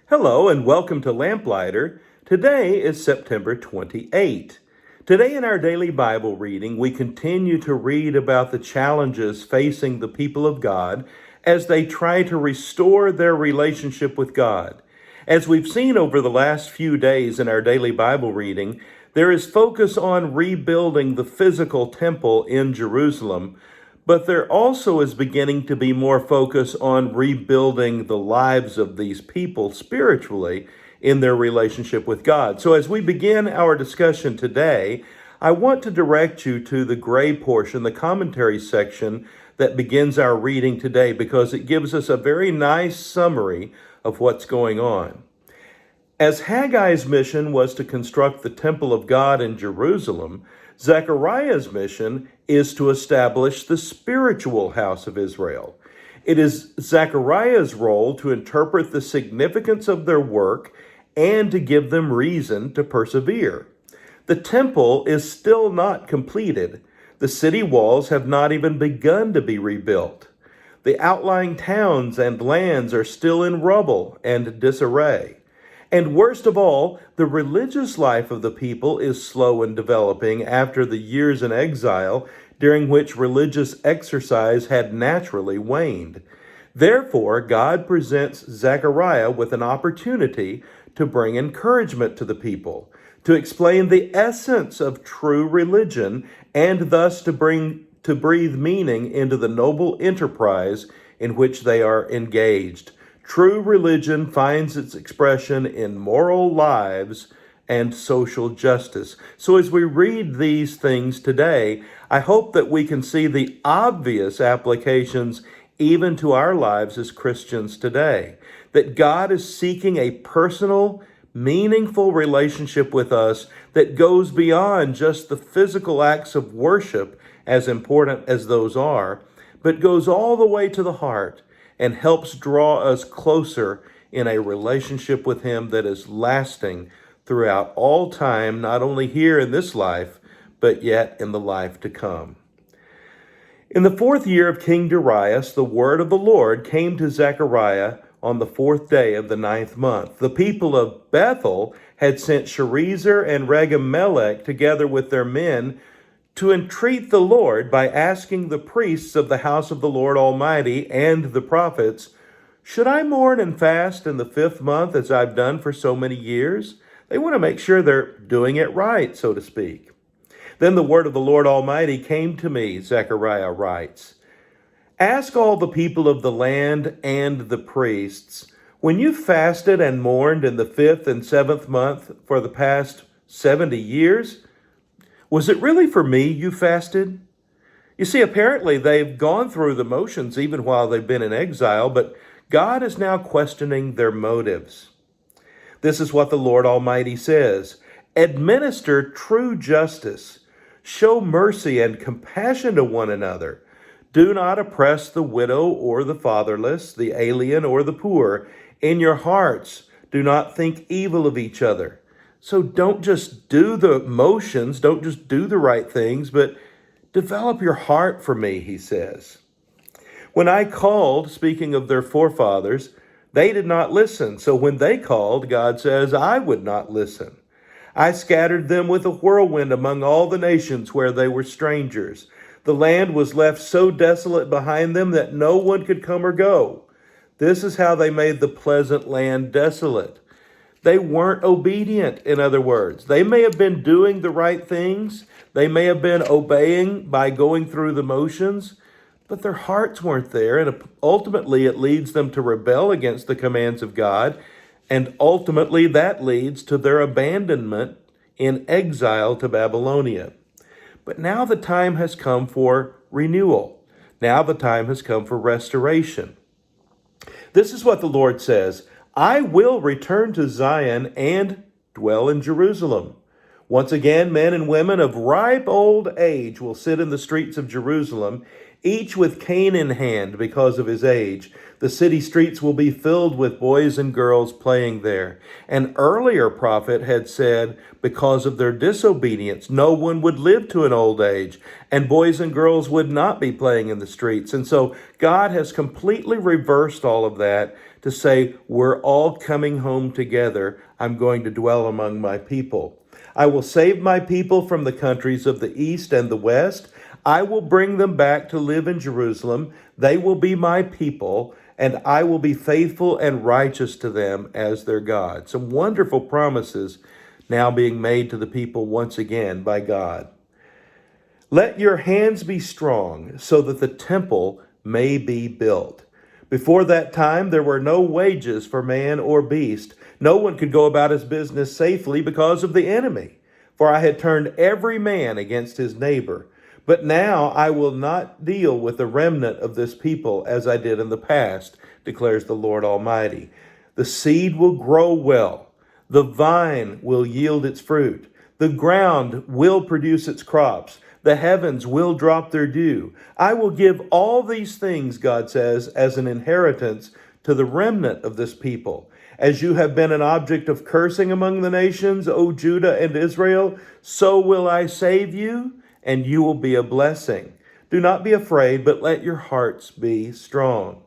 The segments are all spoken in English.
Hello and welcome to Lamplighter. Today is September 28. Today in our daily Bible reading, we continue to read about the challenges facing the people of God as they try to restore their relationship with God. As we've seen over the last few days in our daily Bible reading, there is focus on rebuilding the physical temple in Jerusalem, but there also is beginning to be more focus on rebuilding the lives of these people spiritually in their relationship with God. So as we begin our discussion today, I want to direct you to the gray portion, the commentary section that begins our reading today, because it gives us a very nice summary of what's going on. As Haggai's mission was to construct the temple of God in Jerusalem, Zechariah's mission is to establish the spiritual house of Israel. It is Zechariah's role to interpret the significance of their work and to give them reason to persevere. The temple is still not completed. The city walls have not even begun to be rebuilt. The outlying towns and lands are still in rubble and disarray. And worst of all, the religious life of the people is slow in developing after the years in exile, during which religious exercise had naturally waned. Therefore, God presents Zechariah with an opportunity to bring encouragement to the people, to explain the essence of true religion, and thus to breathe meaning into the noble enterprise in which they are engaged. True religion finds its expression in moral lives and social justice. So as we read these things today, I hope that we can see the obvious applications even to our lives as Christians today. That God is seeking a personal, meaningful relationship with us that goes beyond just the physical acts of worship, as important as those are, but goes all the way to the heart and helps draw us closer in a relationship with Him that is lasting throughout all time, not only here in this life, but yet in the life to come. In the 4th year of King Darius, the word of the Lord came to Zechariah on the 4th day of the 9th month. The people of Bethel had sent Sharezer and Regem-melech together with their men to entreat the Lord by asking the priests of the house of the Lord Almighty and the prophets, "Should I mourn and fast in the 5th month as I've done for so many years?" They want to make sure they're doing it right, so to speak. Then the word of the Lord Almighty came to me, Zechariah writes. Ask all the people of the land and the priests, when you fasted and mourned in the 5th and 7th month for the past 70 years, was it really for me you fasted? You see, apparently they've gone through the motions even while they've been in exile, but God is now questioning their motives. This is what the Lord Almighty says. Administer true justice. Show mercy and compassion to one another. Do not oppress the widow or the fatherless, the alien or the poor. In your hearts, do not think evil of each other. So don't just do the motions, don't just do the right things, but develop your heart for me, he says. When I called, speaking of their forefathers, they did not listen. So when they called, God says, I would not listen. I scattered them with a whirlwind among all the nations where they were strangers. The land was left so desolate behind them that no one could come or go. This is how they made the pleasant land desolate. They weren't obedient, in other words. They may have been doing the right things. They may have been obeying by going through the motions, but their hearts weren't there. And ultimately, it leads them to rebel against the commands of God. And ultimately, that leads to their abandonment in exile to Babylonia. But now the time has come for renewal. Now the time has come for restoration. This is what the Lord says. I will return to Zion and dwell in Jerusalem. Once again, men and women of ripe old age will sit in the streets of Jerusalem, each with cane in hand because of his age. The city streets will be filled with boys and girls playing there. An earlier prophet had said, because of their disobedience, no one would live to an old age, and boys and girls would not be playing in the streets. And so God has completely reversed all of that to say, we're all coming home together. I'm going to dwell among my people. I will save my people from the countries of the east and the west. I will bring them back to live in Jerusalem. They will be my people, and I will be faithful and righteous to them as their God. Some wonderful promises now being made to the people once again by God. Let your hands be strong so that the temple may be built. Before that time, there were no wages for man or beast. No one could go about his business safely because of the enemy. For I had turned every man against his neighbor. But now I will not deal with the remnant of this people as I did in the past, declares the Lord Almighty. The seed will grow well. The vine will yield its fruit. The ground will produce its crops. The heavens will drop their dew. I will give all these things, God says, as an inheritance to the remnant of this people. As you have been an object of cursing among the nations, O Judah and Israel, so will I save you, and you will be a blessing. Do not be afraid, but let your hearts be strong.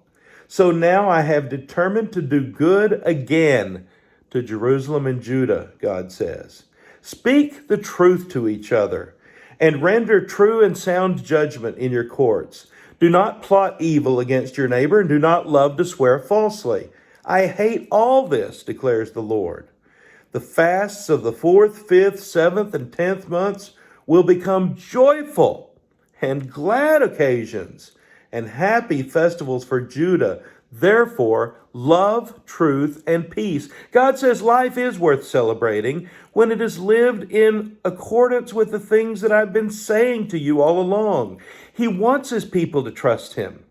So now I have determined to do good again to Jerusalem and Judah, God says. Speak the truth to each other, and render true and sound judgment in your courts. Do not plot evil against your neighbor, and do not love to swear falsely. I hate all this, declares the Lord. The fasts of the 4th, 5th, 7th, and 10th months will become joyful and glad occasions and happy festivals for Judah. Therefore, love, truth, and peace. God says life is worth celebrating when it is lived in accordance with the things that I've been saying to you all along. He wants his people to trust him.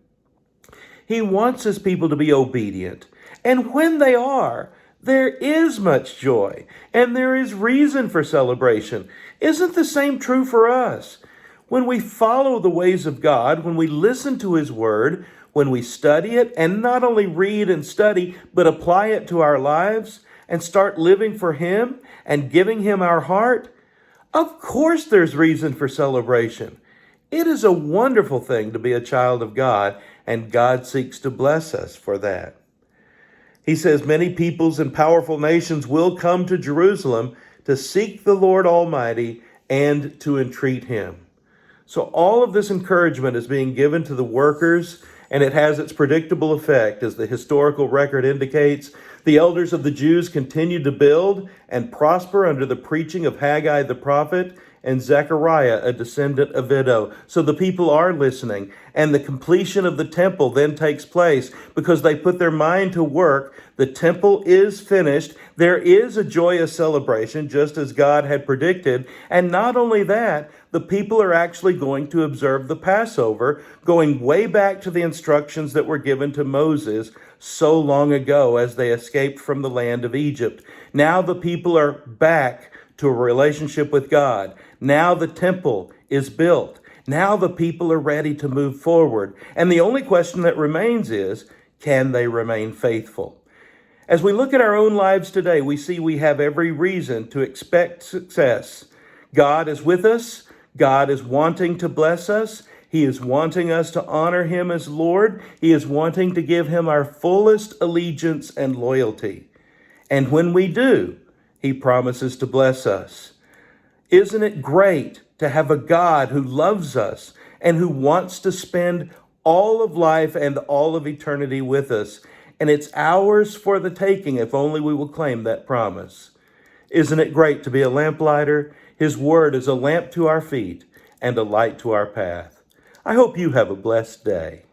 He wants his people to be obedient. And when they are, there is much joy and there is reason for celebration. Isn't the same true for us? When we follow the ways of God, when we listen to his word, when we study it, and not only read and study, but apply it to our lives and start living for him and giving him our heart, of course there's reason for celebration. It is a wonderful thing to be a child of God, and God seeks to bless us for that. He says many peoples and powerful nations will come to Jerusalem to seek the Lord Almighty and to entreat him. So all of this encouragement is being given to the workers, and it has its predictable effect. As the historical record indicates, the elders of the Jews continued to build and prosper under the preaching of Haggai the prophet and Zechariah, a descendant of Iddo. So the people are listening, and the completion of the temple then takes place because they put their mind to work. The temple is finished. There is a joyous celebration, just as God had predicted. And not only that, the people are actually going to observe the Passover, going way back to the instructions that were given to Moses so long ago as they escaped from the land of Egypt. Now the people are back to a relationship with God. Now the temple is built. Now the people are ready to move forward. And the only question that remains is, can they remain faithful? As we look at our own lives today, we see we have every reason to expect success. God is with us. God is wanting to bless us. He is wanting us to honor him as Lord. He is wanting to give him our fullest allegiance and loyalty. And when we do, he promises to bless us. Isn't it great to have a God who loves us and who wants to spend all of life and all of eternity with us? And it's ours for the taking if only we will claim that promise. Isn't it great to be a lamplighter? His word is a lamp to our feet and a light to our path. I hope you have a blessed day.